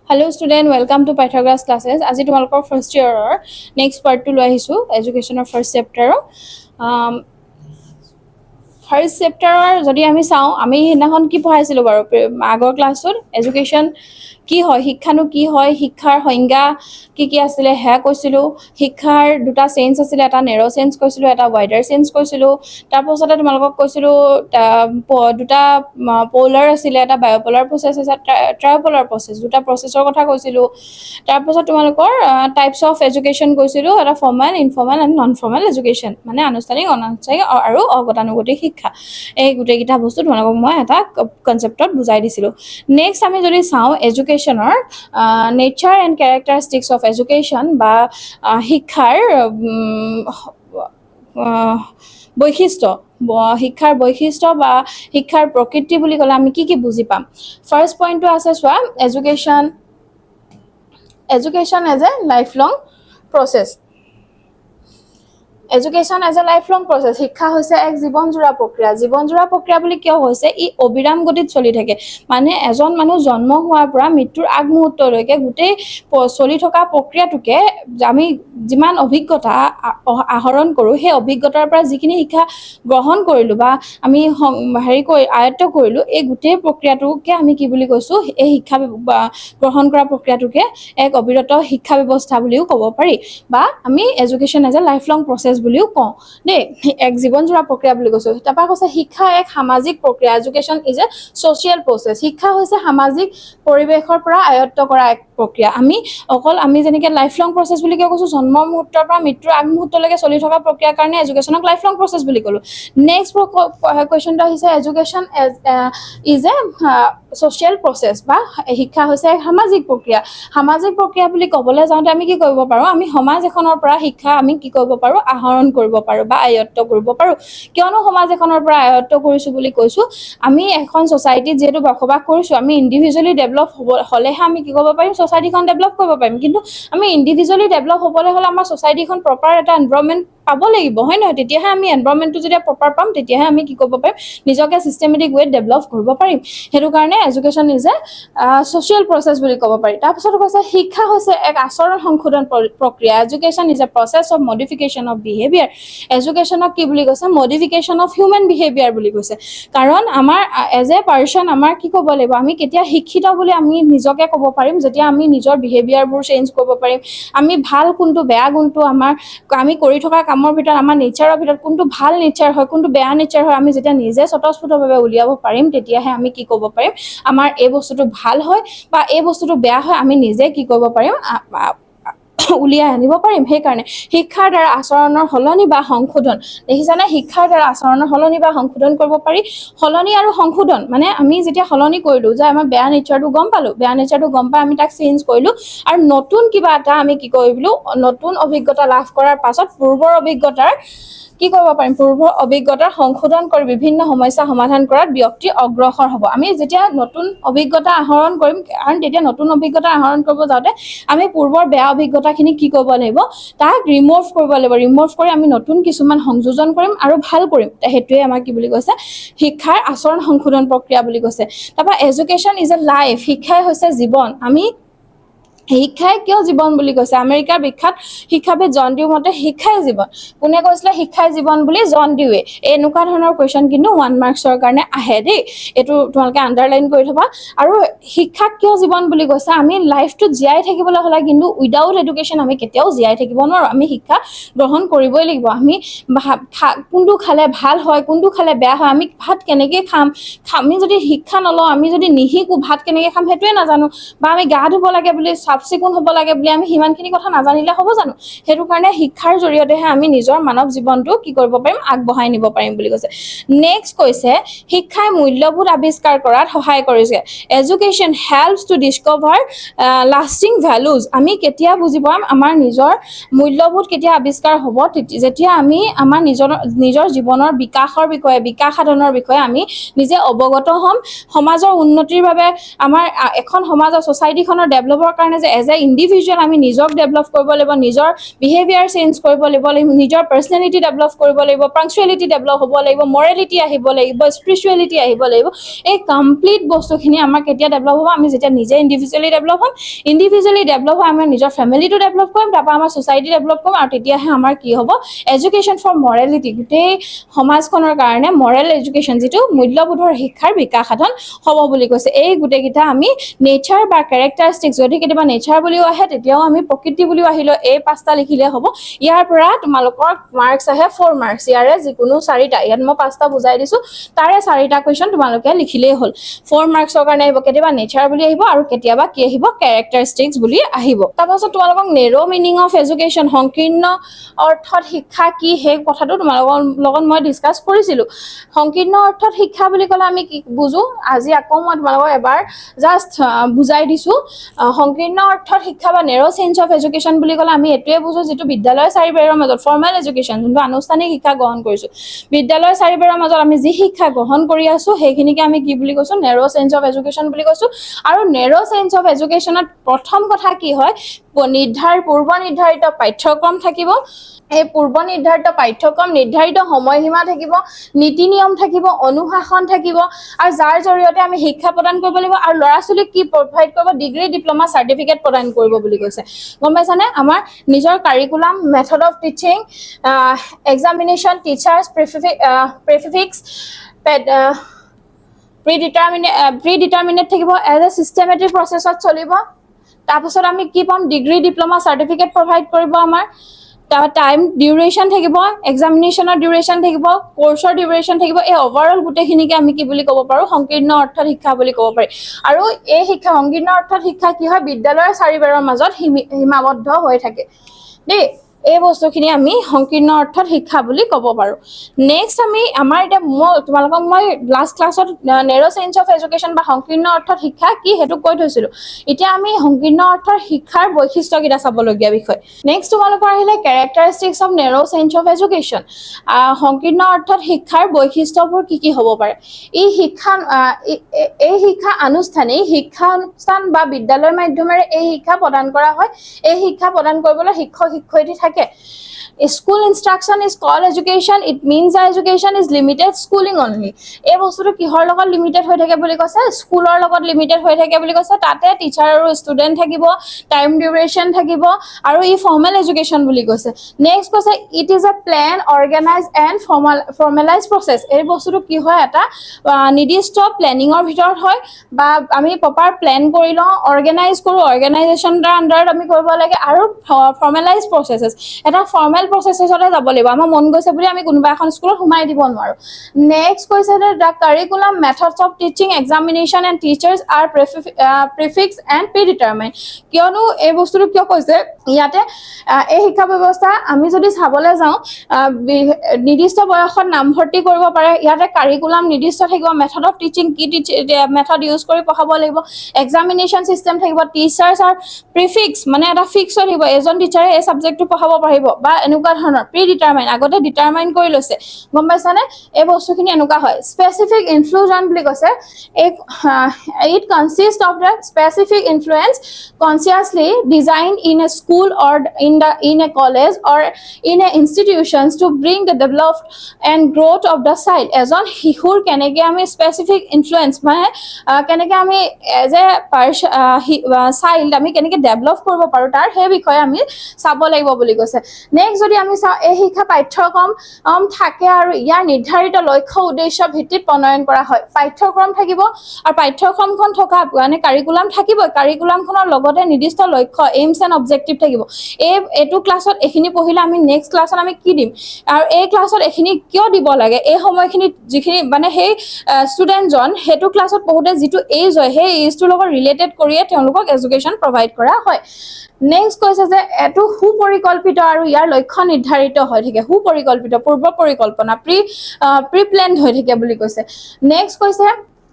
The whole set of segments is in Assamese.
Hello student, welcome to Pythagoras classes. আজি তোমালোকৰ ফাৰ্ষ্ট ইয়াৰৰ নেক্সট পাৰ্টটো লৈ আহিছোঁ এডুকেশ্যনৰ ফাৰ্ষ্ট চেপ্টাৰৰ ফাৰ্ষ্ট চেপ্টাৰৰ যদি আমি চাওঁ আমি সেইদিনাখন কি পঢ়াইছিলোঁ বাৰু আগৰ ক্লাছত এডুকেশ্যন কি হয় শিক্ষানো কি হয় শিক্ষাৰ সংজ্ঞা কি আছিলে হেয়া কৈছিলোঁ শিক্ষাৰ দুটা চেঞ্জ আছিলে এটা নেৰ' চেঞ্জ কৈছিলোঁ এটা ওয়াইডাৰ চেঞ্জ কৈছিলোঁ তাৰপাছতে তোমালোকক কৈছিলোঁ দুটা পলাৰ আছিলে এটা বায়'পলাৰ প্ৰচেছ আছে ট্ৰাইপলাৰ প্ৰচেছ দুটা প্ৰচেছৰ কথা কৈছিলোঁ তাৰপাছত তোমালোকৰ টাইপছ অফ এডুকেশ্যন কৈছিলোঁ এটা formal informal and non formal education মানে আনুষ্ঠানিক অনানুষ্ঠানিক আৰু অগতানুগতিক শিক্ষা এই গোটেইকেইটা বস্তু তোমালোকক মই এটা কনচেপ্টত বুজাই দিছিলোঁ নেক্সট আমি যদি চাওঁ এডুকেশ্যনৰ nature and characteristics of education বা শিক্ষাৰ বৈশিষ্ট্য শিক্ষাৰ বৈশিষ্ট্য বা শিক্ষাৰ প্ৰকৃতি বুলি ক'লে আমি কি বুজি পাম ফাৰ্ষ্ট পইণ্টটো আছে চোৱা education as a life long process education as a life long process শিক্ষা হৈছে এক জীৱনজোৰা প্ৰক্ৰিয়া বুলি কিয় হৈছে ই অবিৰাম গতিত চলি থাকে মানে এজন মানুহ জন্ম হোৱাৰ পৰা মৃত্যুৰ আগমুহূৰ্তলৈকে গোটেই চলি থকা প্ৰক্ৰিয়াটোকে আমি যিমান অভিজ্ঞতা আহৰণ কৰোঁ সেই অভিজ্ঞতাৰ পৰা যিখিনি শিক্ষা গ্ৰহণ কৰিলোঁ বা আমি আয়ত্ত কৰিলোঁ এই গোটেই প্ৰক্ৰিয়াটোকে আমি কি বুলি কৈছোঁ এই শিক্ষা গ্ৰহণ কৰা প্ৰক্ৰিয়াটোকে এক অবিৰত শিক্ষা ব্যৱস্থা বুলিও ক'ব পাৰি বা আমি education as a life long process বুলিও কওঁ দেই এক জীৱনজোৰা প্ৰক্ৰিয়া বুলি কৈছোঁ তাৰপৰা কৈছে শিক্ষা এক সামাজিক প্ৰক্ৰিয়া education is A social process শিক্ষা হৈছে সামাজিক পৰিৱেশৰ পৰা আয়ত্ত কৰা এক প্ৰক্ৰিয়া আমি যেনেকৈ লাইফ লং প্ৰচেছ বুলি কিয় কৈছোঁ জন্ম মুহূৰ্তৰ পৰা মৃত্যুৰ আগমুহূৰ্তলৈকে চলি থকা প্ৰক্ৰিয়াৰ কাৰণে এডুকেশ্যনক লাইফ লং প্ৰচেছ বুলি ক'লোঁ নেক্সট কুৱেশ্যনটো আহিছে education is A social process বা শিক্ষা হৈছে এক সামাজিক প্ৰক্ৰিয়া বুলি ক'বলৈ যাওঁতে আমি কি কৰিব পাৰোঁ আমি সমাজ এখনৰ পৰা শিক্ষা আমি কি কৰিব পাৰোঁ আহৰণ কৰিব পাৰোঁ বা আয়ত্ত কৰিব পাৰোঁ কিয়নো সমাজ এখনৰ পৰা আয়ত্ত কৰিছোঁ বুলি কৈছোঁ আমি এখন ছ'চাইটিত যিহেতু বসবাস কৰিছোঁ আমি ইণ্ডিভিজুৱেলি ডেভেলপ হ'লেহে আমি কি কৰিব পাৰিম ছ'চাইটিখন ডেভেলপ কৰিব পাৰিম কিন্তু আমি ইণ্ডিভিজুৱেলি ডেভেলপ হ'বলৈ হ'লে আমাৰ ছ'চাইটিখন প্ৰপাৰ এটা এনভাইৰনমেণ্ট পাব লাগিব হয় নহয় তেতিয়াহে আমি এনভাইৰনমেণ্টটো যেতিয়া প্ৰপাৰ পাম তেতিয়াহে আমি কি কৰিব পাৰিম নিজকে চিষ্টেমেটিক ৱেত ডেভেলপ কৰিব পাৰিম সেইটো কাৰণে education is A social process বুলি ক'ব পাৰি তাৰপিছত কৈছে শিক্ষা হৈছে এক আচৰণ সংশোধন প্ৰক্ৰিয়া education is a process of modification of behaviour এডুকেশ্যনক কি বুলি কৈছে মডিফিকেশ্যন অফ হিউমেন বিহেভিয়াৰ বুলি কৈছে কাৰণ আমাৰ এজ এ পাৰ্চন আমাৰ কি ক'ব লাগিব আমি কেতিয়া শিক্ষিত বুলি আমি নিজকে ক'ব পাৰিম যেতিয়া আমি নিজৰ বিহেভিয়াৰবোৰ চেঞ্জ কৰিব পাৰিম আমি ভাল কোনটো বেয়া গুণটো আমি কৰি থকা কামৰ ভিতৰত আমাৰ নেচাৰৰ ভিতৰত কোনটো ভাল নেচাৰ হয় কোনটো বেয়া নেচাৰ হয় আমি যেতিয়া নিজে স্বতঃস্ফূৰ্তভাৱে উলিয়াব পাৰিম তেতিয়াহে আমি কি ক'ব পাৰিম আমাৰ এই বস্তুটো ভাল হয় বা এই বস্তুটো বেয়া হয় আমি নিজে কি কৰিব পাৰিম উলিয়াই আনিব পাৰিম সেইকাৰণে শিক্ষাৰ দ্বাৰা আচৰণৰ সলনি বা সংশোধন দেখিছানে শিক্ষাৰ দ্বাৰা আচৰণৰ সলনি বা সংশোধন কৰিব পাৰি সলনি আৰু সংশোধন মানে আমি যেতিয়া সলনি কৰিলোঁ যে আমাৰ বেয়া নেচাৰটো গম পালোঁ বেয়া নেচাৰটো গম পাই আমি তাক চেঞ্জ কৰিলোঁ আৰু নতুন কিবা এটা আমি কি কৰিলোঁ নতুন অভিজ্ঞতা লাভ কৰাৰ পাছত পূৰ্বৰ অভিজ্ঞতাৰ কি কৰিব পাৰিম পূৰ্বৰ অভিজ্ঞতাৰ সংশোধন কৰি বিভিন্ন সমস্যা সমাধান কৰাত ব্যক্তি অগ্ৰসৰ হ'ব আমি যেতিয়া নতুন অভিজ্ঞতা আহৰণ কৰিম কাৰণ তেতিয়া নতুন অভিজ্ঞতা আহৰণ কৰিব যাওঁতে আমি পূৰ্বৰ বেয়া অভিজ্ঞতাখিনি কি কৰিব লাগিব তাক ৰিমুভ কৰিব লাগিব ৰিমুভ কৰি আমি নতুন কিছুমান সংযোজন কৰিম আৰু ভাল কৰিম সেইটোৱে আমাৰ কি বুলি কৈছে শিক্ষাৰ আচৰণ সংশোধন প্ৰক্ৰিয়া বুলি কৈছে তাৰপৰা এডুকেশ্যন ইজ এ লাইফ শিক্ষাই হৈছে জীৱন আমি শিক্ষাই কিয় জীৱন বুলি কৈছে আমেৰিকাৰ বিখ্যাত শিক্ষাবিদ জন ডিউ মতে শিক্ষাই জীৱন কোনে কৈছিলে শিক্ষাই জীৱন বুলি জন ডিউৱে এনেকুৱা ধৰণৰ কুৱেশ্যন কিন্তু 1 মাৰ্কছৰ কাৰণে আহে দেই এইটো তোমালোকে আণ্ডাৰলাইন কৰি থবা আৰু শিক্ষাক কিয় জীৱন বুলি কৈছে আমি লাইফটো জীয়াই থাকিবলৈ হ'লে কিন্তু উইদাউট এডুকেশ্যন আমি কেতিয়াও জীয়াই থাকিব নোৱাৰোঁ আমি শিক্ষা গ্ৰহণ কৰিবই লাগিব আমি কোনটো খালে ভাল হয় কোনটো খালে বেয়া হয় আমি ভাত কেনেকৈ খাম আমি যদি শিক্ষা নলওঁ আমি যদি নিশিকোঁ ভাত কেনেকৈ খাম সেইটোৱে নাজানো বা আমি গা ধুব লাগে বুলি চাফ চিকুণ হ'ব লাগে বুলি আমি সিমানখিনি কথা নাজানিলে হ'ব জানো সেইটো কাৰণে শিক্ষাৰ জৰিয়তেহে আমি নিজৰ মানৱ জীৱনটো কি কৰিব পাৰিম আগবঢ়াই নিব পাৰিম বুলি কৈছে নেক্সট কৈছে শিক্ষাই মূল্যবোধ আৱিষ্কাৰ কৰাত সহায় কৰিছে education helps to discover lasting values আমি কেতিয়া বুজি পাম আমাৰ নিজৰ মূল্যবোধ কেতিয়া আৱিষ্কাৰ হ'ব যেতিয়া আমি আমাৰ নিজৰ জীৱনৰ বিকাশৰ বিষয়ে বিকাশ সাধনৰ বিষয়ে আমি নিজে অৱগত হ'ম সমাজৰ উন্নতিৰ বাবে আমাৰ এখন সমাজৰ ছ'চাইটিখনৰ ডেভেলপৰ কাৰণে যে এজ এ ইণ্ডিভিজুৱেল আমি নিজক ডেভেলপ কৰিব লাগিব, নিজৰ বিহেভিয়াৰ চেঞ্জ কৰিব লাগিব, নিজৰ পাৰ্চনেলিটি ডেভেলপ কৰিব লাগিব, পাংচুৱেলিটি ডেভেলপ হ'ব লাগিব, মৰেলিটি আহিব লাগিব, স্পিৰিচুৱেলিটি আহিব লাগিব। এই কমপ্লিট বস্তুখিনি আমাৰ কেতিয়া ডেভেলপ হ'ব? আমি যেতিয়া নিজে ইণ্ডিভিজুৱেলি ডেভেলপ হ'ম, ইণ্ডিভিজুৱেলি ডেভেলপ হৈ আমাৰ নিজৰ ফেমিলিটো ডেভেলপ কৰিম, তাৰপৰা আমাৰ ছ'চাইটি ডেভেলপ কৰিম, আৰু তেতিয়াহে আমাৰ কি হ'ব? এডুকেশ্যন ফৰ মৰেলিটি, গোটেই সমাজখনৰ কাৰণে মৰেল এডুকেশ্যন, যিটো মূল্যবোধৰ শিক্ষাৰ বিকাশ সাধন হ'ব বুলি কৈছে। এই গোটেইকেইটা আমি নেচাৰ বা কেৰেক্টাৰিষ্টিক, যদি কেতিয়াবা নেচাৰ বুলিও আহে তেতিয়াও আমি প্ৰকৃতি বুলিও আহিলেও এই 5টা লিখিলে হ'ব। ইয়াৰ পৰা তোমালোকৰ মাৰ্কছ আহে 4 মাৰ্কছ, ইয়াৰে যিকোনো 4টা, ইয়াত মই 5টা বুজাই দিছোঁ, তাৰে 4টা কুৱেশ্যন তোমালোকে লিখিলেই হ'ল। 4 মাৰ্কছৰ কাৰণে আহিব, কেতিয়াবা নেচাৰ বুলি আহিব আৰু কেতিয়াবা কি আহিব? কেৰেক্টাৰিষ্টিক্স বুলি আহিব। তাৰপাছত তোমালোকক নেৰ' মিনিং অফ এডুকেশ্যন, সংকীৰ্ণ অৰ্থত শিক্ষা কি, সেই কথাটো তোমালোকৰ লগত মই ডিছকাছ কৰিছিলোঁ। সংকীৰ্ণ অৰ্থত শিক্ষা বুলি ক'লে আমি কি বুজো? আজি আকৌ মই তোমালোকক এবাৰ জাষ্ট বুজাই দিছোঁ। সংকীৰ্ণ অৰ্থত শিক্ষা বা নেৰ' চেঞ্জ অফ এডুকেশ্যন বুলি ক'লে আমি এইটোৱে বুজো, যিটো বিদ্যালয়ৰ চাৰিবেৰৰ মাজত ফৰ্মেল এডুকেশ্যন, যোনটো আনুষ্ঠানিক শিক্ষা গ্ৰহণ কৰিছোঁ, বিদ্যালয়ৰ চাৰিবেৰৰ মাজত আমি যি শিক্ষা গ্ৰহণ কৰি আছোঁ সেইখিনিকে আমি কি বুলি কৈছোঁ? নেৰ' চেঞ্জ অফ এডুকেশ্যন বুলি কৈছোঁ। আৰু নেৰ' চেঞ্জ অফ এডুকেশ্যনত প্ৰথম কথা কি হয়? পূৰ্ব নিৰ্ধাৰিত পাঠ্যক্ৰম থাকিব। এই পূৰ্ব নিৰ্ধাৰিত পাঠ্যক্ৰম, নিৰ্ধাৰিত সময়সীমা থাকিব, নীতি নিয়ম থাকিব, অনুশাসন থাকিব, আৰু যাৰ জৰিয়তে আমি শিক্ষা প্ৰদান কৰিব লাগিব। আৰু ল'ৰা ছোৱালীক কি প্ৰভাইড কৰিব? ডিগ্ৰী, ডিপ্ল'মা, চাৰ্টিফিকেট প্ৰদান কৰিব বুলি কৈছে। গম পাইছানে? আমাৰ নিজৰ curriculum, method of teaching, examination, teachers, prefix, predetermined থাকিব, এজ এ চিষ্টেমেটিক প্ৰচেছত চলিব। তাৰপিছত আমি কি পাম? ডিগ্ৰী, ডিপ্ল'মা, চাৰ্টিফিকেট প্ৰভাইড কৰিব আমাৰ। টাইম ডিউৰেশ্যন থাকিব, এক্সামিনেশ্যনৰ ডিউৰেশ্যন থাকিব, কোৰ্চৰ ডিউৰেশ্যন থাকিব। এই অভাৰঅল গোটেইখিনিকে আমি কি বুলি ক'ব পাৰোঁ? সংকীৰ্ণ অৰ্থত শিক্ষা বুলি ক'ব পাৰি। আৰু এই শিক্ষা, সংকীৰ্ণ অৰ্থত শিক্ষা কি হয়? বিদ্যালয়ৰ চাৰিবেৰৰ মাজত সীমাবদ্ধ হৈ থাকে দেই। এই বস্তুখিনি আমি সংকীৰ্ণ অৰ্থত শিক্ষা বুলি ক'ব পাৰোঁ। নেক্সট আমাৰ এতিয়া তোমালোকক মই লাষ্ট ক্লাছত নেৰ' চেঞ্জ অফ এডুকেশ্যন বা সংকীৰ্ণ অৰ্থত শিক্ষা কি সেইটো কৈ থৈছিলোঁ। এতিয়া আমি সংকীৰ্ণ অৰ্থৰ শিক্ষাৰ বৈশিষ্ট্যকেইটা চাবলগীয়া বিষয়। নেক্সট তোমালোকৰ আহিলে characteristics of narrow' change of education. সংকীৰ্ণ অৰ্থত শিক্ষাৰ বৈশিষ্ট্যবোৰ কি কি হ'ব পাৰে? এই শিক্ষা আনুষ্ঠানিক শিক্ষানুষ্ঠান বা বিদ্যালয়ৰ মাধ্যমেৰে এই শিক্ষা প্ৰদান কৰা হয়। এই শিক্ষা প্ৰদান কৰিবলৈ শিক্ষক শিক্ষয়িত্ৰী থাকে। School instruction is called education. It means that education is limited schooling only. এই বস্তুটো কিহৰ লগত লিমিটেড হৈ থাকে বুলি কৈছে? স্কুলৰ লগত লিমিটেড হৈ থাকে বুলি কৈছে। তাতে টিচাৰ আৰু ষ্টুডেণ্ট থাকিব, টাইম ডিউৰেশ্যন থাকিব, আৰু ই ফৰ্মেল এডুকেশ্যন বুলি কৈছে। নেক্সট কৈছে it is a plan, organise and formalise process. এই বস্তুটো কি হয়? এটা নিৰ্দিষ্ট প্লেনিঙৰ ভিতৰত হয়, বা আমি প্ৰপাৰ প্লেন কৰি লওঁ, অৰ্গেনাইজ কৰোঁ, অৰ্গেনাইজেশ্যনৰ আণ্ডাৰত আমি কৰিব লাগে, আৰু ফৰ্মেলাইজ প্ৰচেছেছ, এটা ফৰ্মেল প্ৰচেছতে যাব লাগিব। আমাৰ মন গৈছে বুলি আমি কোনোবা এখন স্কুলত সোমাই দিব নোৱাৰোঁ। নেক্সট কৈছে যে the curriculum, methods of teaching, examination and teachers are prefix and predetermine. কিয়নো এই বস্তুটো কিয় কৈছে ইয়াতে? এই শিক্ষা ব্যৱস্থা আমি যদি চাবলৈ যাওঁ, নিৰ্দিষ্ট বয়সত নামভৰ্তি কৰিব পাৰে। ইয়াতে কাৰিকুলাম নিৰ্দিষ্ট থাকিব, মেথড অফ টিচিং কি মেথড ইউজ কৰি পঢ়াব লাগিব, এক্সামিনেশ্যন চিষ্টেম থাকিব, টিচাৰ্ছ আৰ প্ৰিফিক্স, মানে এটা ফিক্স হৈ থাকিব, এজন টিচাৰে এই ছাবজেক্টটো পঢ়াব পাৰিব, বা এনেকুৱা ধৰণৰ। প্ৰি-ডিটাৰমাইন, আগতে ডিটাৰমাইন কৰি লৈছে। গম পাইছানে? এই বস্তুখিনি এনেকুৱা হয়। স্পেচিফিক ইনফ্লুজন বুলি কৈছে, it consist of the specific influence consciously designed in a school or in a college or in a institutions to bring the development and growth of the child. এজন শিশুৰ কেনেকৈ আমি স্পেচিফিক ইনফ্লুৱেঞ্চ, মানে কেনেকৈ আমি এজ এ চাইল্ড আমি কেনেকৈ ডেভেলপ কৰিব পাৰোঁ, তাৰ সেই বিষয়ে আমি চাব লাগিব বুলি কৈছে। নেক্সট যদি আমি চাওঁ, এই শিক্ষা পাঠ্যক্ৰম থাকে আৰু ইয়াৰ নিৰ্ধাৰিত লক্ষ্য উদ্দেশ্য ভিত্তিত প্ৰণয়ন কৰা হয়। পাঠ্যক্ৰম থাকিব, আৰু পাঠ্যক্ৰমখন থকা মানে কাৰিকুলাম থাকিব, কাৰিকুলামখনৰ লগতে নিৰ্দিষ্ট লক্ষ্য, এইমছ এণ্ড অবজেক্টিভ থাকিব। এইটো ক্লাছত এইখিনি পঢ়িলে আমি নেক্সট ক্লাছত আমি কি দিম, আৰু এই ক্লাছত এইখিনি কিয় দিব লাগে, এই সময়খিনিত যিখিনি মানে সেই ষ্টুডেণ্টজন সেইটো ক্লাছত পঢ়োঁতে যিটো এইজ হয়, সেই এইজটোৰ লগত ৰিলেটেড কৰিয়ে তেওঁলোকক এডুকেশ্যন প্ৰভাইড কৰা হয়। নেক্সট কৈছে যে এইটো সুপৰিকল্পিত আৰু ইয়াৰ লক্ষ্য নিৰ্ধাৰিত হৈ থাকে। সুপৰিকল্পিত, পূৰ্ব পৰিকল্পনা, প্ৰি প্লেনড হৈ থাকে বুলি কৈছে। নেক্সট কৈছে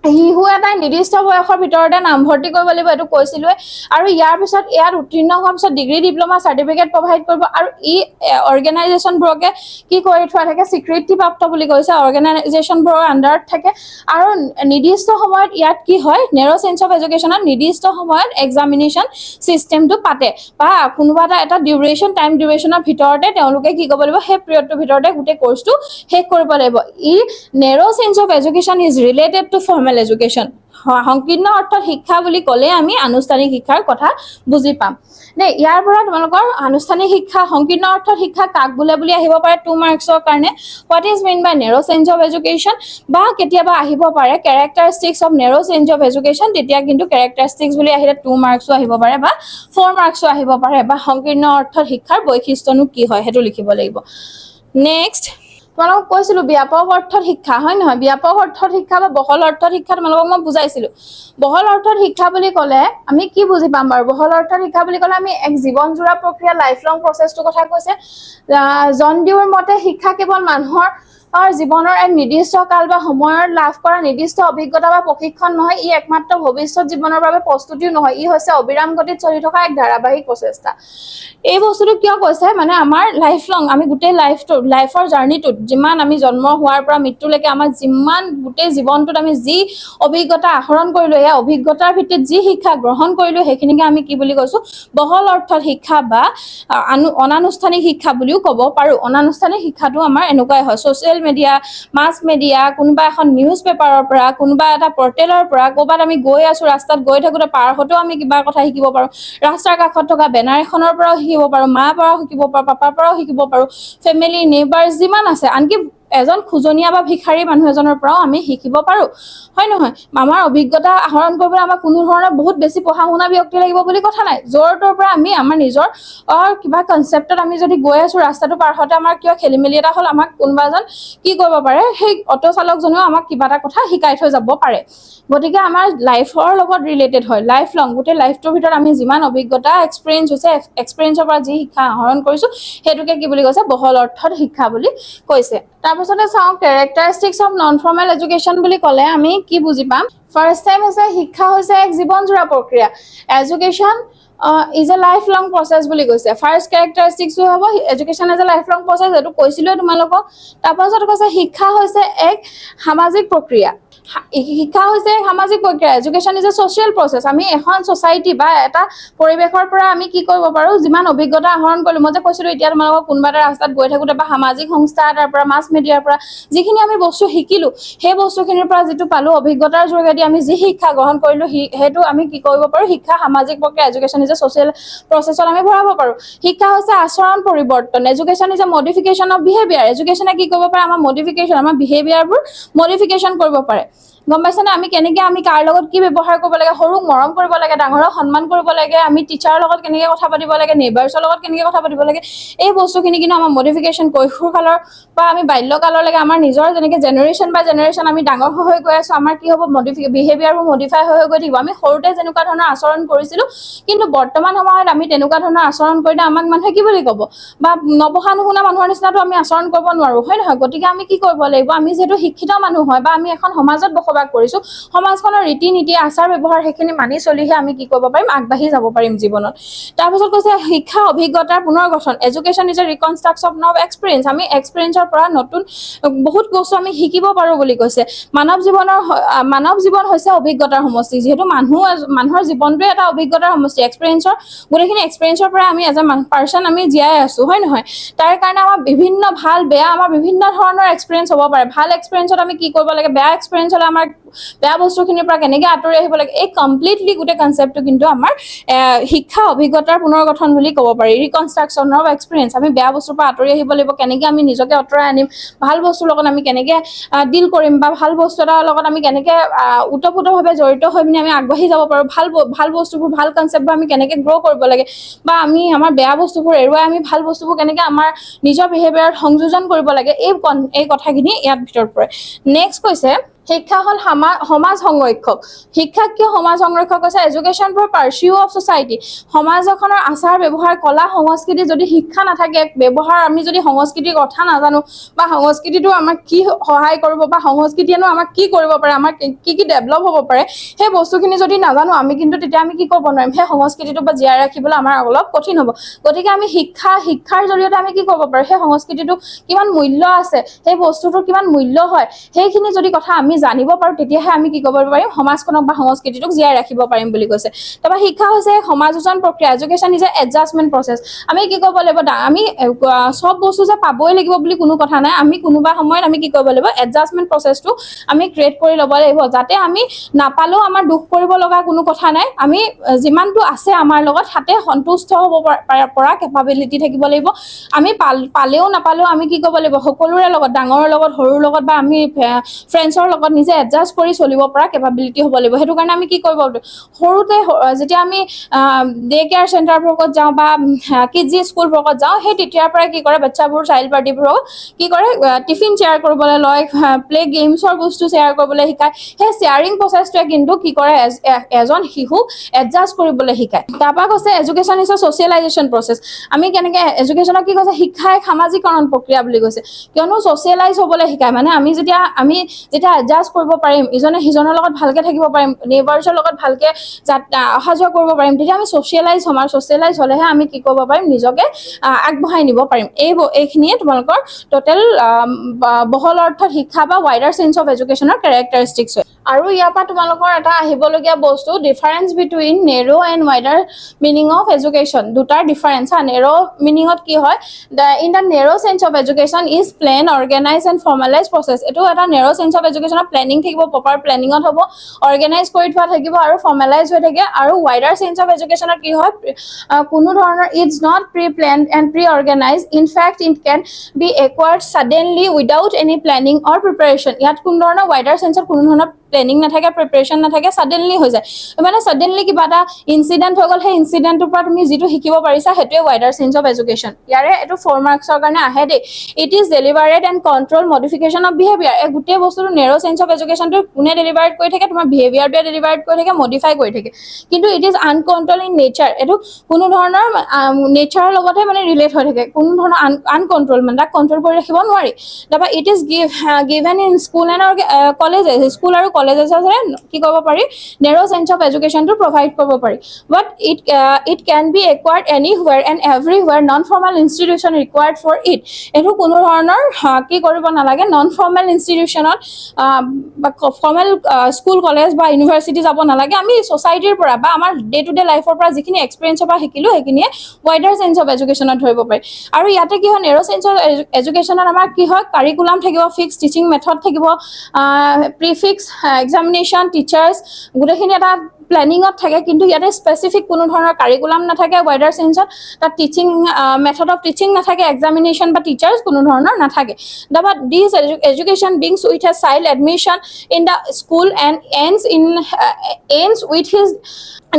শিশু এটাই নিৰ্দিষ্ট বয়সৰ ভিতৰতে নামভৰ্তি কৰিব লাগিব, এইটো কৈছিলোৱে। আৰু ইয়াৰ পিছত ইয়াত উত্তীৰ্ণ হোৱাৰ পিছত ডিগ্ৰী ডিপ্ল'মা চাৰ্টিফিকেট প্ৰভাইড কৰিব। আৰু ই অৰ্গেনাইজেশ্যনবোৰকে কি কৰি থোৱা থাকে, স্বীকৃতিপ্ৰাপ্ত বুলি কৈছে, অৰ্গেনাইজেশ্যনবোৰৰ আণ্ডাৰত থাকে। আৰু নিৰ্দিষ্ট সময়ত ইয়াত কি হয়, নেৰ' চেঞ্জ অফ এডুকেশ্যনত নিৰ্দিষ্ট সময়ত এক্সামিনেশ্যন চিষ্টেমটো পাতে, বা কোনোবা এটা ডিউৰেশ্যন টাইম ডিউৰেশ্যনৰ ভিতৰতে তেওঁলোকে কি কৰিব লাগিব, সেই পিৰিয়ডটোৰ ভিতৰতে গোটেই কোৰ্চটো শেষ কৰিব লাগিব। In narrow' change of education is related to formal education. সংকীৰ্ণ অৰ্থত শিক্ষা বুলি ক'লে আমি আনুষ্ঠানিক শিক্ষাৰ কথা বুজি পাম দেই। ইয়াৰ পৰা তোমালোকৰ আনুষ্ঠানিক শিক্ষা, সংকীৰ্ণ অৰ্থত শিক্ষা কাক বোলে বুলি আহিব পাৰে 2 মাৰ্কছৰ কাৰণে, what is mean by narrow' change of education, বা কেতিয়াবা আহিব পাৰে characteristics of narrow' change of education, তেতিয়া কিন্তু কেৰেক্টাৰিষ্টিক্স বুলি আহিলে 2 মাৰ্কছো আহিব পাৰে বা 4 মাৰ্কছো আহিব পাৰে, বা সংকীৰ্ণ অৰ্থত শিক্ষাৰ বৈশিষ্ট্যনো কি হয় সেইটো লিখিব লাগিব। নেক্সট তোমালোকক কৈছিলো ব্যাপক অৰ্থত শিক্ষা, হয় নহয়? ব্যাপক অৰ্থত শিক্ষা বা বহল অৰ্থত শিক্ষা তোমালোকক মই বুজাইছিলো। বহল অৰ্থত শিক্ষা বুলি ক'লে আমি কি বুজি পাম বাৰু? বহল অৰ্থত শিক্ষা বুলি ক'লে আমি এক জীৱনজোৰা প্ৰক্ৰিয়া, লাইফ লং প্ৰচেছটোৰ কথা কৈছে। জন ডিউৰ মতে শিক্ষা কেৱল মানুহৰ জীৱনৰ এক নিৰ্দিষ্ট কাল বা সময়ত লাভ কৰা নিৰ্দিষ্ট অভিজ্ঞতা বা প্ৰশিক্ষণ নহয়, ই একমাত্ৰ ভৱিষ্যত জীৱনৰ বাবে প্ৰস্তুতিও নহয়, ই হৈছে অবিৰাম গতিত চলি থকা এক ধাৰাবাহিক প্ৰচেষ্টা। এই বস্তুটো কিয় কৈছে, মানে আমাৰ লাইফ লং, আমি গোটেই লাইফৰ জাৰ্ণিটোত, যিমান আমি জন্ম হোৱাৰ পৰা মৃত্যুলৈকে আমাৰ যিমান গোটেই জীৱনটোত আমি যি অভিজ্ঞতা আহৰণ কৰিলো, এই অভিজ্ঞতাৰ ভিত্তিত যি শিক্ষা গ্ৰহণ কৰিলো, সেইখিনিকে আমি কি বুলি কৈছো, বহল অৰ্থত শিক্ষা বা অনানুষ্ঠানিক শিক্ষা বুলিও ক'ব পাৰো। অনানুষ্ঠানিক শিক্ষাটো আমাৰ এনেকুৱাই হয়, ছ'চিয়েল মিডিয়া, মাছ মিডিয়া, কোনোবা এখন নিউজ পেপাৰৰ পৰা, কোনোবা এটা পৰ্টেলৰ পৰা, ক'ৰবাত আমি গৈ আছো, ৰাস্তাত গৈ থাকোঁতে পাৰহতেও আমি কিবা কথা শিকিব পাৰো, ৰাস্তাৰ কাষত থকা বেনাৰ এখনৰ পৰাও শিকিব পাৰো, মাৰ পৰাও শিকিব পাৰো, পাপাৰ পৰাও শিকিব পাৰো, ফেমিলি নেইবাৰ যিমান আছে, আনকি এজন খোজনীয়া বা ভিখাৰী মানুহ এজনৰ পৰাও আমি শিকিব পাৰো, হয় নহয়? আমাৰ অভিজ্ঞতা আহৰণ কৰিবলৈ আমাক কোনো ধৰণৰ বহুত বেছি পঢ়া শুনা ব্যক্তি লাগিব বুলি কথা নাই। য'ৰ ত'ৰ পৰা আমি আমাৰ নিজৰ কিবা কনচেপ্টত আমি যদি গৈ আছো, ৰাস্তাটো পাৰ হওঁতে আমাৰ কিবা খেলি মেলি এটা হ'ল, আমাক কোনোবা এজন কি কৰিব পাৰে, সেই অটো চালকজনেও আমাক কিবা এটা কথা শিকাই থৈ যাব পাৰে। গতিকে আমাৰ লাইফৰ লগত ৰিলেটেড হয়, লাইফ লং, গোটেই লাইফটোৰ ভিতৰত আমি যিমান অভিজ্ঞতা এক্সপিৰিয়েঞ্চ হৈছে, এক্সপিৰিয়েঞ্চৰ পৰা যি শিক্ষা আহৰণ কৰিছো, সেইটোকে কি বুলি কৈছে, বহল অৰ্থত শিক্ষা বুলি কৈছে। তাৰপিছতে চাওঁ characteristics of non formal education বুলি ক'লে আমি কি বুজি পাম। ফাৰ্ষ্ট টাইম হৈছে শিক্ষা হৈছে এক জীৱনজোৰা প্ৰক্ৰিয়া, education is A life long process বুলি কৈছে। ফাৰ্ষ্ট কেৰেক্টাৰিষ্টিক্সটো হ'ব education is A life long process, এইটো কৈছিলোৱে তোমালোকক। তাৰপাছত কৈছে শিক্ষা হৈছে এক সামাজিক প্ৰক্ৰিয়া, শিক্ষা হৈছে এক সামাজিক প্ৰক্ৰিয়া, education is A social process. আমি এখন ছ'চাইটি বা এটা পৰিৱেশৰ পৰা আমি কি কৰিব পাৰো, যিমান অভিজ্ঞতা আহৰণ কৰিলো, মই যে কৈছিলো এতিয়া তোমালোকক কোনোবা এটা ৰাস্তাত গৈ থাকোঁতে বা সামাজিক সংস্থা এটাৰ পৰা, মাছ মিডিয়াৰ পৰা যিখিনি আমি বস্তু শিকিলো, সেই বস্তুখিনিৰ পৰা যিটো পালো অভিজ্ঞতাৰ যোগেদি আমি যি শিক্ষা গ্ৰহণ কৰিলো, সেইটো আমি কি কৰিব পাৰো, শিক্ষা সামাজিক প্ৰক্ৰিয়া, এডুকেশ্যন ইজ এ ছ'চিয়েল প্ৰচেছত আমি ভৰাব পাৰো। শিক্ষা হৈছে আচৰণ পৰিৱৰ্তন, education is a modification of behaviour, এডুকেশ্যনে কি কৰিব পাৰে, আমাৰ মডিফিকেশ্যন, আমাৰ বিহেভিয়াৰবোৰ মডিফিকেশ্যন কৰিব পাৰে। গম পাইছেনে? আমি কেনেকে, আমি কাৰ লগত কি ব্যৱহাৰ কৰিব লাগে, সৰুক মৰম কৰিব লাগে, ডাঙৰক সন্মান কৰিব লাগে, আমি টিচাৰৰ লগত কেনেকে কথা পাতিব লাগে, নেইবাৰ্ছৰ লগত কেনেকে কথা পাতিব লাগে, এই বস্তুখিনি কিন্তু আমাৰ মডিফিকেশ্যন কৈশোৰ কালৰ বা আমি বাল্যকাললৈকে আমাৰ নিজৰ যেনেকে জেনেৰেশ্যন বাই জেনেৰেশ্যন আমি ডাঙৰ হৈ গৈ আছো, আমাৰ কি হ'ব, বিহেভিয়াৰবোৰ মডিফাই হৈ গৈ থাকিব। আমি সৰুতে যেনেকুৱা ধৰণৰ আচৰণ কৰিছিলো, কিন্তু বৰ্তমান সময়ত আমি তেনেকুৱা ধৰণৰ আচৰণ কৰিলে আমাক মানুহে কি বুলি ক'ব, বা নপঢ়া নুশুনা মানুহৰ নিচিনাটো আমি আচৰণ কৰিব নোৱাৰো, হয় নহয়? গতিকে আমি কি কৰিব লাগিব, আমি যিহেতু শিক্ষিত মানুহ হয় বা আমি এখন সমাজত বসবাস কৰিছো, সমাজখনৰ ৰীতি নীতি আচাৰ ব্যৱহাৰ সেইখিনি মানি চলিহে আমি কি কৰিব পাৰিম, আগবাঢ়ি যাব পাৰিম জীৱনত। তাৰপিছত কৈছে শিক্ষা অভিজ্ঞতাৰ পুনৰ গঠন, education is A reconstruction of experience, আমি এক্সপিৰিয়েঞ্চৰ পৰা নতুন বহুত বস্তু আমি শিকিব পাৰো বুলি কৈছে। মানৱ জীৱন হৈছে অভিজ্ঞতাৰ সমষ্টি, যিহেতু মানুহৰ জীৱনটোৱে এটা অভিজ্ঞতাৰ সমষ্টি, এক্সপিৰিয়েঞ্চৰ গোটেইখিনি এক্সপিৰিয়েঞ্চৰ পৰা আমি এজ এ পাৰ্চন আমি জীয়াই আছো, হয় নহয়? তাৰ কাৰণে আমাৰ বিভিন্ন ভাল বেয়া, আমাৰ বিভিন্ন ধৰণৰ এক্সপিৰিয়েঞ্চ হ'ব পাৰে। ভাল এক্সপিৰিয়েঞ্চত আমি কি কৰিব লাগে, বেয়া এক্সপিৰিয়েঞ্চ হ'লে আমাৰ বেয়া বস্তুখিনিৰ পৰা কেনেকে আঁতৰি আহিব লাগে, এই কমপ্লিটলি গোটেই কনচেপ্টটো কিন্তু আমাৰ শিক্ষা অভিজ্ঞতাৰ পুনৰ গঠন বুলি ক'ব পাৰি। ৰিকনষ্ট্ৰাকচন অফ এক্সপিৰিয়েঞ্চ, আমি বেয়া বস্তুৰ পৰা আঁতৰি আহিব লাগিব, কেনেকে আমি নিজকে আঁতৰাই আনিম, ভাল বস্তুৰ লগত আমি কেনেকে ডিল কৰিম, বা ভাল বস্তু এটাৰ লগত আমি কেনেকে ওতঃপ্ৰোতভাৱে জড়িত হৈ পিনি আমি আগবাঢ়ি যাব পাৰো, ভাল বস্তুবোৰ, ভাল কনচেপ্টবোৰ আমি কেনেকে গ্ৰ' কৰিব লাগে, বা আমি আমাৰ বেয়া বস্তুবোৰ এৰুৱাই আমি ভাল বস্তুবোৰ কেনেকে আমাৰ নিজৰ বিহেভিয়াৰত সংযোজন কৰিব লাগে, এই কথাখিনি ইয়াত ভিতৰত পৰে। নেক্সট কৈছে শিক্ষা হল সমাজ সংৰক্ষক শিক্ষাক কিয় সমাজ সংৰক্ষক আছে এডুকেশ্যন ফৰ পাৰ্চিউ অফ সোসাইটি সমাজ এখনৰ আচাৰ ব্যৱহাৰ কলা সংস্কৃতি যদি শিক্ষা নাথাকে ব্যৱহাৰ আমি যদি সংস্কৃতিৰ কথা নাজানো বা সংস্কৃতিটো আমাক কি সহায় কৰিব বা সংস্কৃতিয়েনো আমাক কি কৰিব পাৰে আমাক কি কি ডেভেলপ হ'ব পাৰে সেই বস্তুখিনি যদি নাজানো আমি কিন্তু তেতিয়া আমি কি কৰিব নোৱাৰিম সেই সংস্কৃতিটো বা জীয়াই ৰাখিবলৈ আমাৰ অলপ কঠিন হ'ব গতিকে আমি শিক্ষাৰ জৰিয়তে আমি কি কৰিব পাৰো সেই সংস্কৃতিটো কিমান মূল্য আছে সেই বস্তুটোৰ কিমান মূল্য হয় সেইখিনি যদি কথা আমি জানিব পাৰো তেতিয়াহে আমি কি কৰিব পাৰিম সমাজখনক বা সংস্কৃতিটোক জীয়াই ৰাখিব পাৰিম বুলি কৈছে তাৰপৰা শিক্ষা হৈছে সমাজোজন প্ৰক্ৰিয়া education is A adjustment process আমি কি কৰিব লাগিব আমি সব বস্তু যে পাবই লাগিব বুলি কোনো কথা নাই আমি কোনোবা সময়ত আমি কি কৰিব লাগিব এডজাষ্টমেণ্ট প্ৰচেছটো আমি ক্ৰিয়েট কৰি ল'ব লাগিব যাতে আমি নাপালেও আমাৰ দুখ কৰিব লগা কোনো কথা নাই আমি যিমানটো আছে আমাৰ লগত হাতে সন্তুষ্ট হ'ব পৰা কেপাবিলিটি থাকিব লাগিব আমি পালেও নাপালেও আমি কি কৰিব লাগিব সকলোৰে লগত ডাঙৰৰ লগত সৰুৰ লগত বা আমি ফ্ৰেণ্ডছৰ লগত নিজে এডজাষ্ট কৰি চলিব পৰা কেপাবিলিটি হ'ব লাগিব সেইটো কাৰণে আমি কি কৰিব সৰুতে যেতিয়া আমি ডে কেয়াৰ চেণ্টাৰবোৰত যাওঁ বা কিডজি স্কুলবোৰত যাওঁ সেই তেতিয়াৰ পৰাই কি কৰে বাচ্চাবোৰ চাইল্ড পাৰ্টিবোৰক কি কৰে টিফিন শ্বেয়াৰ কৰিবলৈ লয় প্লে গেমছৰ বস্তু শ্বেয়াৰ কৰিবলৈ শিকায় সেই শ্বেয়াৰিং প্ৰচেছটোৱে কিন্তু কি কৰে এজন শিশুক এডজাষ্ট কৰিবলৈ শিকায় তাৰপৰা কৈছে education is A socialisation process আমি কেনেকৈ এডুকেশ্যনক কি কৈছে শিক্ষা এক সামাজিকৰণ প্ৰক্ৰিয়া বুলি কৈছে কিয়নো ছ'চিয়েলাইজ হ'বলৈ শিকায় মানে আমি যেতিয়া এডজাষ্ট কৰিব পাৰিম ইজনে সিজনৰ লগত ভালকৈ থাকিব পাৰিম নেইবাৰ্ছৰ লগত ভালকৈ অহা যোৱা কৰিব পাৰিম তেতিয়া আমি ছ'চিয়েলাইজ হ'ম আৰু ছ'চিয়েলাইজ হ'লেহে আমি কি কৰিব পাৰিম নিজকে আগবঢ়াই নিব পাৰিম এইখিনিয়ে তোমালোকৰ টোটেল বহল অৰ্থত শিক্ষা বা ৱাইডাৰ চেঞ্চ অফ এডুকেশ্যনৰ কেৰেক্টাৰিষ্টিক্স হয় আৰু ইয়াৰ পৰা তোমালোকৰ এটা আহিবলগীয়া বস্তু difference between narrow' and wider meaning of education দুটাৰ ডিফাৰেঞ্চ নেৰ' মিনিঙত কি হয় in the narrow' sense of education is plan organise and formalise process এইটো এটা নেৰ' চেঞ্চ অফ এডুকেশ্যনৰ প্লেনিং থাকিব প্ৰপাৰ প্লেনিঙত হ'ব অৰ্গেনাইজ কৰি থোৱা থাকিব আৰু ফৰ্মেলাইজ হৈ থাকে আৰু ৱাইডাৰ চেঞ্চ অফ এডুকেশ্যনৰ কি হয় কোনো ধৰণৰ it's not pre plan and pre organise in fact it can be acquired suddenly without any planning or preparation ইয়াত কোনো ধৰণৰ ৱাইডাৰ চেঞ্চত কোনো ধৰণৰ প্লেনিং নাথাকে প্ৰিপাৰেশ্যন নাথাকে ছাডেনলি হৈ যায় মানে ছাডেনলি কিবা এটা ইনচিডেণ্ট হৈ গ'ল সেই ইনচিডেণ্টটোৰ পৰা তুমি যিটো শিকিব পাৰিছা সেইটোৱে ৱাইডাৰ চেঞ্চ অফ এডুকেশ্যন ইয়াৰে এইটো 4 মাৰ্কছৰ কাৰণে আহে দেই it is deliberate and control modification of behaviour এই গোটেই বস্তুটো নেৰ' চেঞ্চ অফ এডুকেশ্যনটো কোনে ডেলিভাৰেড কৰি থাকে তোমাৰ বিহেভিয়াৰটোৱে ডেলিভাৰেড কৰি থাকে মডিফাই কৰি থাকে কিন্তু ইট ইজ আনকণ্ট্ৰল ইন নেচাৰ এইটো কোনো ধৰণৰ নেচাৰৰ লগতহে মানে ৰিলেট হৈ থাকে কোনো ধৰণৰ আনকণ্ট্ৰল মানে তাক কণ্ট্ৰল কৰি ৰাখিব নোৱাৰি তাৰপৰা it is given in school and colleges school আৰু কলেজেছৰে কি কৰিব পাৰি নেৰ' চেঞ্চ অফ এডুকেশ্যনটো প্ৰভাইড কৰিব পাৰি but it can be acquired anywhere and everywhere non formal institution required for it এইটো কোনো ধৰণৰ কি কৰিব নালাগে নন ফৰ্মেল ইনষ্টিটিউশ্যনত বা ফৰ্মেল স্কুল কলেজ বা ইউনিভাৰ্চিটি যাব নালাগে আমি ছ'চাইটিৰ পৰা বা আমাৰ ডে টু ডে লাইফৰ পৰা যিখিনি এক্সপিৰিয়েঞ্চৰ পৰা শিকিলোঁ সেইখিনিয়ে ৱাইডাৰ চেঞ্চ অফ এডুকেশ্যনত ধৰিব পাৰি আৰু ইয়াতে কি হয় নেৰ' চেঞ্চ অফ এডুকেশ্যনত আমাৰ কি হয় কাৰিকুলাম থাকিব ফিক্স টিচিং মেথড থাকিব প্ৰিফিক্স এক্সামিনেশ্যন টিচাৰ্ছ গোটেইখিনি এটা প্লেনিঙত থাকে কিন্তু ইয়াতে স্পেচিফিক কোনো ধৰণৰ কাৰিকুলাম নাথাকে ৱাইডাৰ চেঞ্চত তাত টিচিং মেথড অফ টিচিং নাথাকে এক্সামিনেশ্যন বা টিচাৰ্ছ কোনো ধৰণৰ নাথাকে but this education begins with a child admission in the school and ends with his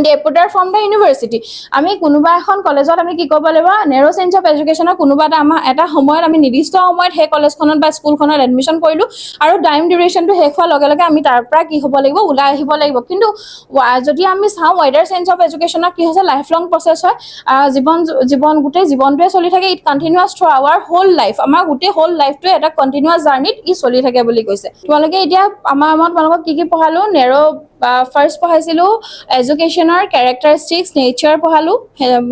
departure from the university আমি কোনোবা এখন কলেজত আমি কি কৰিব লাগিব নেৰ' চেঞ্চ অফ এডুকেশ্যনৰ কোনোবা এটা সময়ত আমি নিৰ্দিষ্ট সময়ত সেই কলেজখনত বা স্কুলখনত এডমিশ্যন কৰিলোঁ আৰু টাইম ডিউৰেশ্যনটো শেষ হোৱাৰ লগে লগে আমি তাৰ পৰা কি হ'ব লাগিব ওলাই আহিব লাগিব কিন্তু যদি আমি চাওঁ ৱাইডাৰ চেঞ্চ অফ এডুকেশ্যনত কি হৈছে লাইফ লং প্ৰচেছ হয় গোটেই জীৱনটোৱে চলি থাকে it continuous through our whole life আমাৰ গোটেই হোল লাইফটোৱে এটা কণ্টিনিউৱাছ জাৰ্ণিত ই চলি থাকে বুলি কৈছে তোমালোকে এতিয়া আমাৰ তোমালোকক কি পঢ়ালোঁ নেৰ' ফাৰ্ষ্ট পঢ়াইছিলোঁ এডুকেশ্যনৰ কেৰেক্টাৰিষ্টিক্স নেচাৰ পঢ়ালোঁ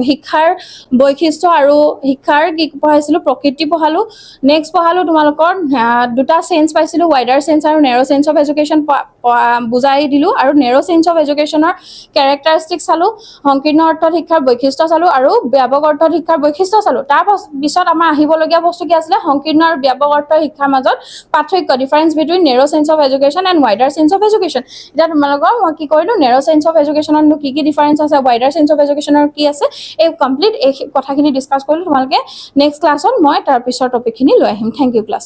শিক্ষাৰ বৈশিষ্ট্য আৰু শিক্ষাৰ কি পঢ়াইছিলোঁ প্ৰকৃতি পঢ়ালোঁ নেক্সট পঢ়ালোঁ তোমালোকৰ দুটা চেঞ্চ পাইছিলোঁ ৱাইডাৰ চেঞ্চ আৰু নেৰ' চেঞ্চ অফ এডুকেশ্যন বুজাই দিলোঁ আৰু নেৰ' চেঞ্চ অফ এডুকেশ্যনৰ কেৰেক্টাৰিষ্টিক্স চালোঁ সংকীৰ্ণ অৰ্থত শিক্ষাৰ বৈশিষ্ট্য চালোঁ আৰু ব্যাপক অৰ্থত শিক্ষাৰ বৈশিষ্ট্য চালোঁ তাৰ পিছত আমাৰ আহিবলগীয়া বস্তু কি আছিলে সংকীৰ্ণ আৰু ব্যাপক অৰ্থ শিক্ষাৰ মাজত পাৰ্থক্য difference between narrow' sense of education and wider sense of education এতিয়া তোমালোকৰ মই কি কৰিলোঁ নেৰ' চেঞ্চ অফ এডুকেশ্যনতনো কি ডিফাৰেঞ্চ আছে ৱাইডাৰ চেঞ্চ অফ এডুকেশ্যনৰ কি আছে এই কমপ্লিট এই কথাখিনি ডিছকাছ কৰিলোঁ তোমালোকে নেক্সট ক্লাছত মই তাৰ পিছৰ টপিকখিনি লৈ আহিম থেংক ইউ ক্লাছ